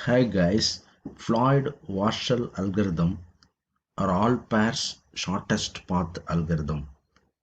Hi guys, Floyd Warshall algorithm or all pairs shortest path algorithm.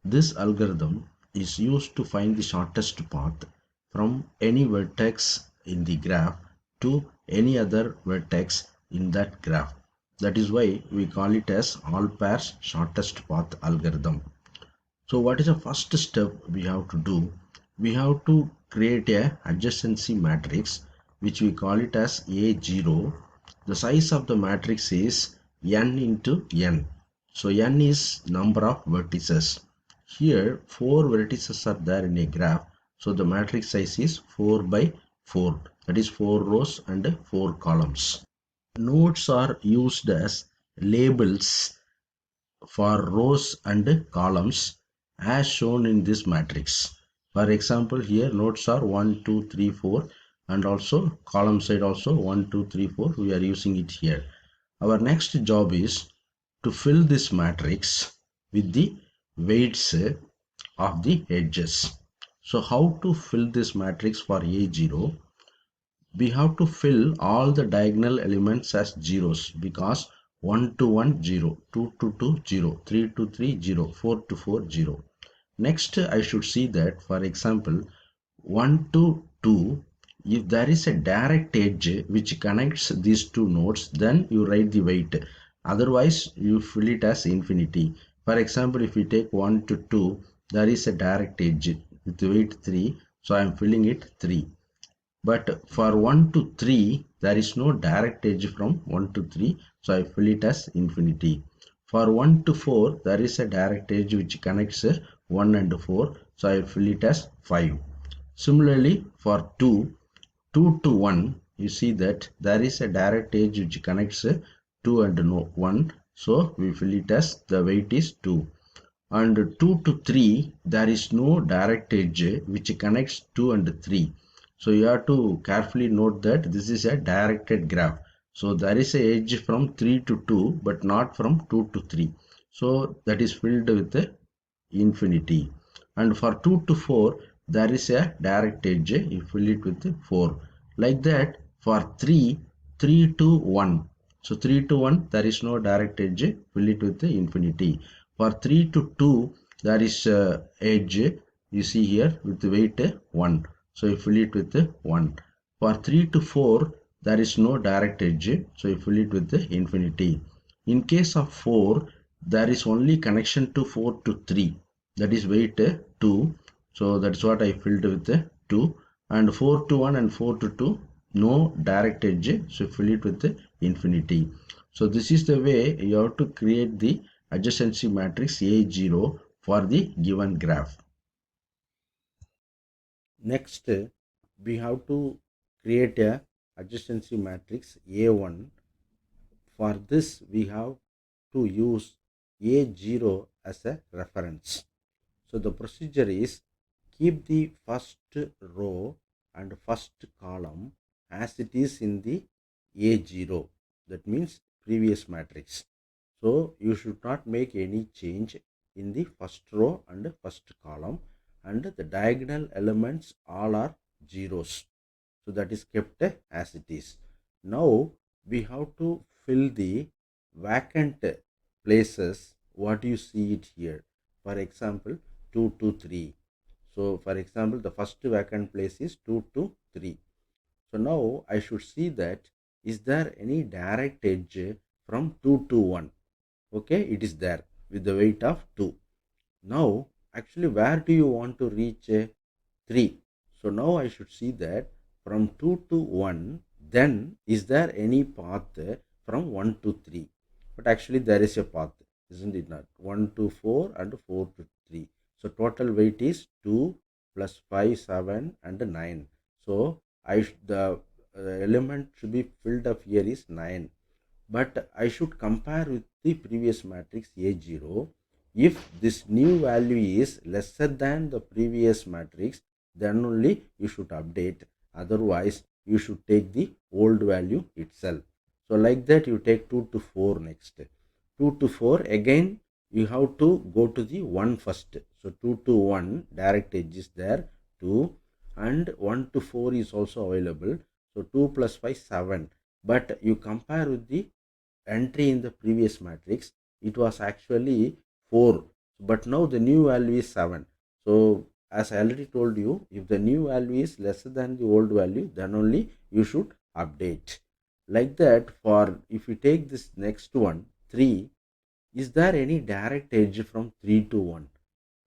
This algorithm is used to find the shortest path from any vertex in the graph to any other vertex in that graph. That is why we call it as all pairs shortest path algorithm. So what is the first step we have to do? We have to create a adjacency matrix which we call it as A0. The size of the matrix is n into n. So n is number of vertices. Here 4 vertices are there in a graph. So the matrix size is 4 by 4. That is 4 rows and 4 columns. Nodes are used as labels for rows and columns as shown in this matrix. For example, here nodes are 1, 2, 3, 4, and also column side also 1, 2, 3, 4. We are using it here. Our next job is to fill this matrix with the weights of the edges. So how to fill this matrix for A0? We have to fill all the diagonal elements as zeros because 1 to 1 0, 2 to 2 0, 3 to 3 0, 4 to 4 0. Next I should see that for example 1 to 2, if there is a direct edge which connects these two nodes, then you write the weight, otherwise you fill it as infinity. For example, if we take 1 to 2, there is a direct edge with weight 3, so I am filling it 3. But for 1 to 3, there is no direct edge from 1 to 3, so I fill it as infinity. For 1 to 4, there is a direct edge which connects 1 and 4, so I fill it as 5. Similarly, for 2 to 1, you see that there is a direct edge which connects 2 and 1, so we fill it as the weight is 2. And 2 to 3, there is no direct edge which connects 2 and 3. So you have to carefully note that this is a directed graph. So there is a edge from 3 to 2 but not from 2 to 3. So that is filled with infinity. And for 2 to 4, there is a direct edge. You fill it with 4. Like that for 3 to 1. So 3 to 1, there is no direct edge. Fill it with infinity. For 3 to 2, there is edge. You see here with weight 1. So you fill it with 1. For 3 to 4, there is no direct edge. So you fill it with infinity. In case of 4, there is only connection to 4 to 3, that is weight 2, so that's what I filled with 2. And 4 to 1 and 4 to 2, no direct edge, so fill it with infinity. So this is the way you have to create the adjacency matrix A0 for the given graph. Next we have to create a adjacency matrix A1. For this we have to use A0 as a reference. So the procedure is keep the first row and first column as it is in the A0, that means previous matrix. So you should not make any change in the first row and first column, and the diagonal elements all are zeros. So that is kept as it is. Now we have to fill the vacant places what you see it here. For example, 2 to 3. So for example, the first vacant place is 2 to 3. So now I should see that is there any direct edge from 2 to 1. Okay, it is there with the weight of 2. Now actually where do you want to reach 3? So now I should see that from 2 to 1, then is there any path from 1 to 3? But actually there is a path, isn't it not? 1 to 4 and 4 to 3. So total weight is 2 plus 5, 7 and 9. So the element should be filled up here is 9. But I should compare with the previous matrix A0. If this new value is lesser than the previous matrix, then only you should update. Otherwise, you should take the old value itself. So like that, you take 2 to 4 next. 2 to 4, again, you have to go to the 1 first. So 2 to 1, direct edge is there, 2. And 1 to 4 is also available. So 2 plus 5, 7. but you compare with the entry in the previous matrix, it was actually 4, but now the new value is 7. So as I already told you, if the new value is lesser than the old value, then only you should update. Like that, for if you take this next one, 3, is there any direct edge from 3 to 1?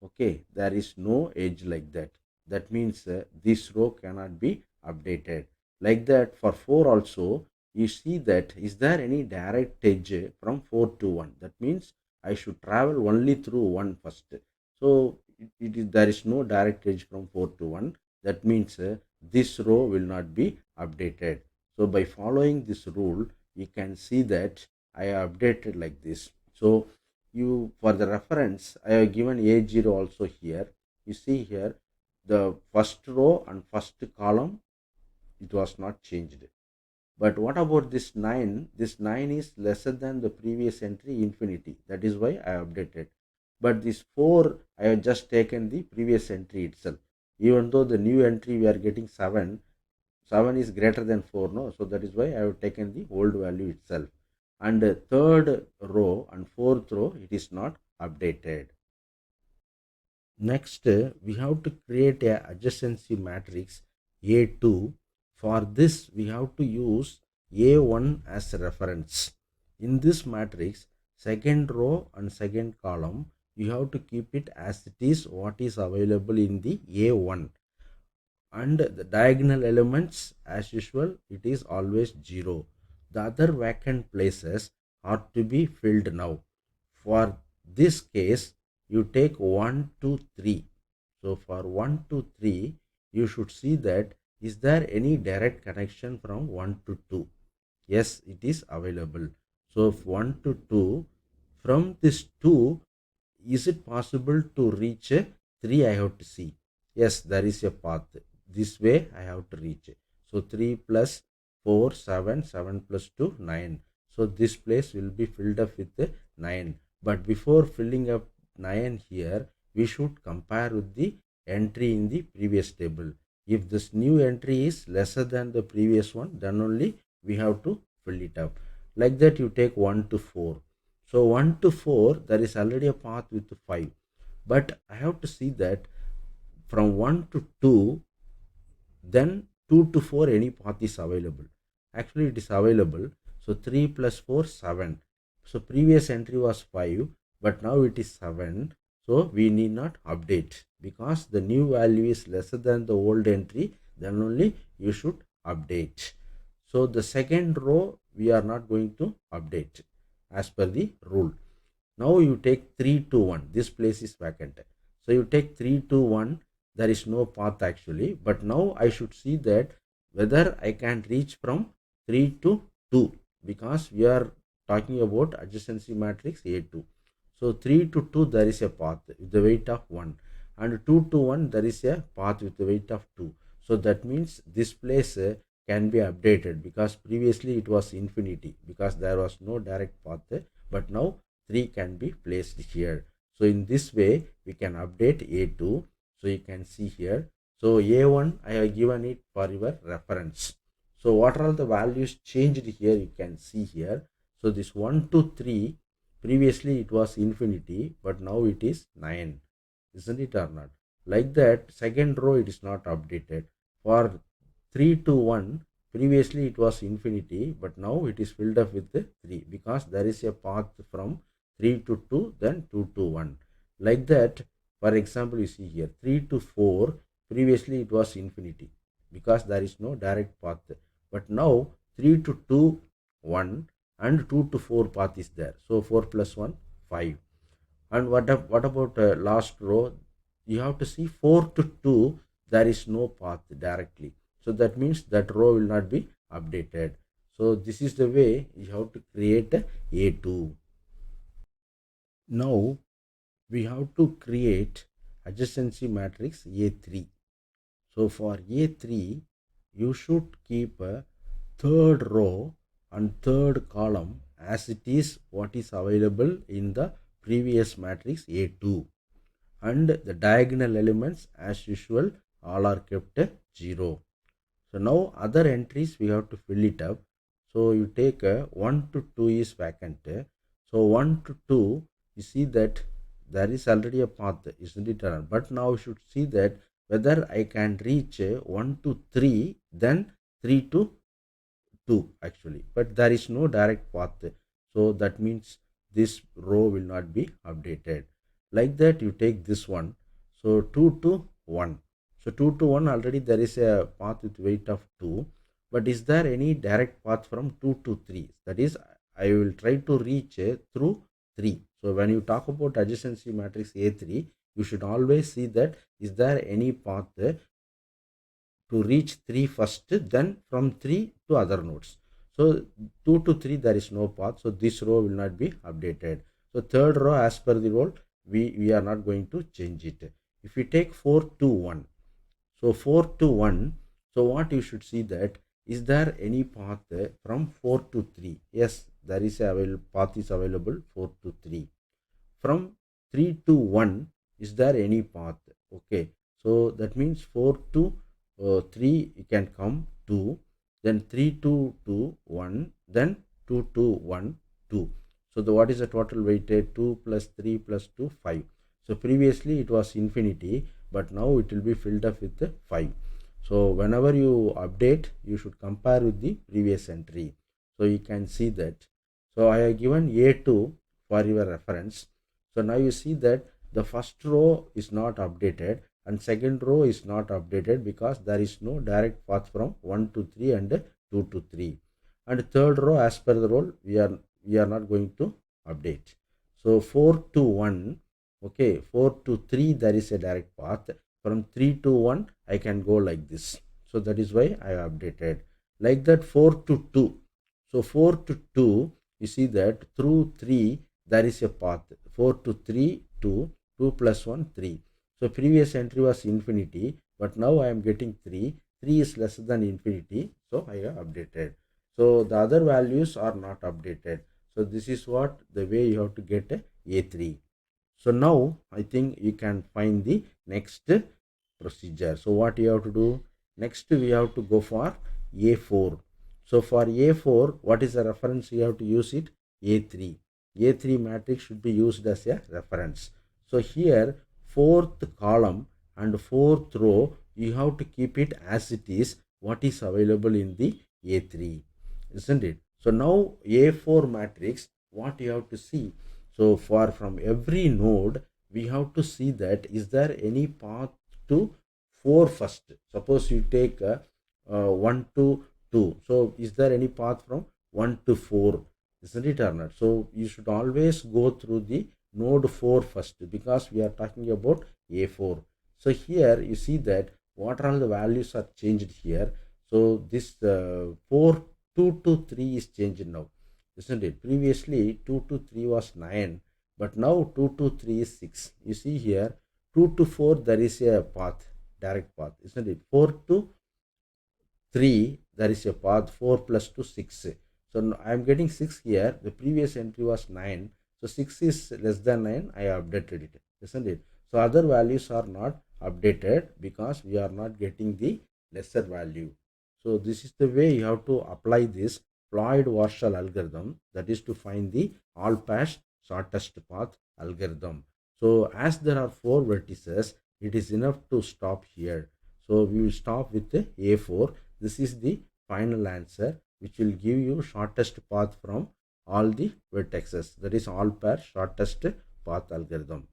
Okay, there is no edge like that. That means this row cannot be updated. Like that, for 4 also, you see that is there any direct edge from 4 to 1? That means I should travel only through 1 first. So there is no direct edge from 4 to 1. That means this row will not be updated. So by following this rule, you can see that I updated like this. So you, for the reference, I have given A0 also here. You see here the first row and first column, it was not changed. But what about this 9? This 9 is lesser than the previous entry infinity. That is why I updated. But this 4, I have just taken the previous entry itself. Even though the new entry we are getting 7, 7 is greater than 4, no? So that is why I have taken the old value itself. And third row and fourth row, it is not updated. Next, we have to create a adjacency matrix A2. For this, we have to use A1 as a reference. In this matrix, second row and second column, you have to keep it as it is what is available in the A1. And the diagonal elements, as usual, it is always 0. The other vacant places are to be filled now. For this case, you take 1 2 3. So for 1 2 3, you should see that is there any direct connection from 1 to 2? Yes, it is available. So if 1 to 2, from this 2, is it possible to reach a 3? I have to see. Yes, there is a path. This way I have to reach it. So 3 plus 4, 7, 7 plus 2, 9. So this place will be filled up with 9. But before filling up 9 here, we should compare with the entry in the previous table. If this new entry is lesser than the previous one, then only we have to fill it up. Like that, you take 1 to 4. So 1 to 4, there is already a path with 5. But I have to see that from 1 to 2, then 2 to 4, any path is available. Actually, it is available. So 3 plus 4, 7. So previous entry was 5, but now it is 7. So we need not update because the new value is lesser than the old entry. Then only you should update. So the second row, we are not going to update as per the rule. Now you take 3 to 1. This place is vacant. So you take 3 to 1. There is no path actually. But now I should see that whether I can reach from 3 to 2. Because we are talking about adjacency matrix A2. So 3 to 2, there is a path with the weight of 1. And 2 to 1, there is a path with the weight of 2. So that means this place can be updated because previously it was infinity because there was no direct path. But now 3 can be placed here. So in this way, we can update A2. So you can see here. So A1, I have given it for your reference. So what are the values changed here? You can see here. So this 1 to 3, previously it was infinity, but now it is 9. Isn't it or not? Like that, second row it is not updated. For 3 to 1, previously it was infinity, but now it is filled up with 3 because there is a path from 3 to 2, then 2 to 1. Like that, for example, you see here 3 to 4, previously it was infinity because there is no direct path. But now 3 to 2, 1 and 2 to 4 path is there. So 4 plus 1, 5. And what about last row? You have to see 4 to 2, there is no path directly. So that means that row will not be updated. So this is the way you have to create A2. Now we have to create adjacency matrix A3. So for A3, you should keep a third row and third column as it is what is available in the previous matrix A2. And the diagonal elements as usual all are kept 0. So now other entries we have to fill it up. So you take 1 to 2 is vacant. So 1 to 2, you see that there is already a path, isn't it? But now you should see that whether I can reach 1 to 3, then 3 to 2 actually, but there is no direct path. So that means this row will not be updated. Like that, you take this one. So 2 to 1. So 2 to 1 already there is a path with weight of 2. But is there any direct path from 2 to 3? That is, I will try to reach through 3. So when you talk about adjacency matrix A3, you should always see that is there any path to reach 3 first, then from 3 to other nodes. So 2 to 3 there is no path, so this row will not be updated. So third row as per the rule, we are not going to change it. If we take 4 to 1, so 4 to 1, so what you should see that is there any path from 4 to 3? Yes, there is a path is available 4 to 3. From 3 to 1, is there any path? Okay, so that means 4 to 3 you can come 2, then 3 to 2 1, then 2 to 1 2. So the what is the total weighted? 2 plus 3 plus 2 5. So previously it was infinity, but now it will be filled up with 5. So whenever you update, you should compare with the previous entry. So you can see that. So I have given A2 for your reference. So now you see that the first row is not updated and second row is not updated because there is no direct path from 1 to 3 and 2 to 3. And third row as per the rule, we are not going to update. So 4 to 1, okay, 4 to 3 there is a direct path. From 3 to 1 I can go like this. So that is why I updated. Like that 4 to 2. So 4 to 2, you see that through 3 there is a path. 4 to 3 2, 2 plus 1 3. So previous entry was infinity, but now I am getting 3. 3 is less than infinity, so I have updated. So the other values are not updated. So this is what the way you have to get a A3. So now I think you can find the next procedure. So what you have to do? Next we have to go for A4. So for A4, what is the reference you have to use it? A3. A3 matrix should be used as a reference. So here fourth column and fourth row, you have to keep it as it is what is available in the A3, isn't it? So now A4 matrix, what you have to see? So for from every node, we have to see that is there any path to 4 first. Suppose you take 1 to 2. So is there any path from 1 to 4? Isn't it or not? So you should always go through the node 4 first because we are talking about A4. So here you see that what all the values are changed here. So this 4 2 to 3 is changed now, isn't it? Previously 2 to 3 was 9, but now 2 to 3 is 6. You see here 2 to 4 there is a path, direct path, isn't it? 4 to 3 there is a path, 4 plus 2 6. So I am getting 6 here. The previous entry was 9. So 6 is less than 9. I updated it, isn't it? So other values are not updated because we are not getting the lesser value. So this is the way you have to apply this Floyd Warshall algorithm, that is to find the all path shortest path algorithm. So as there are 4 vertices, it is enough to stop here. So we will stop with the A4. This is the final answer, which will give you shortest path from all the vertices, that is all pair shortest path algorithm.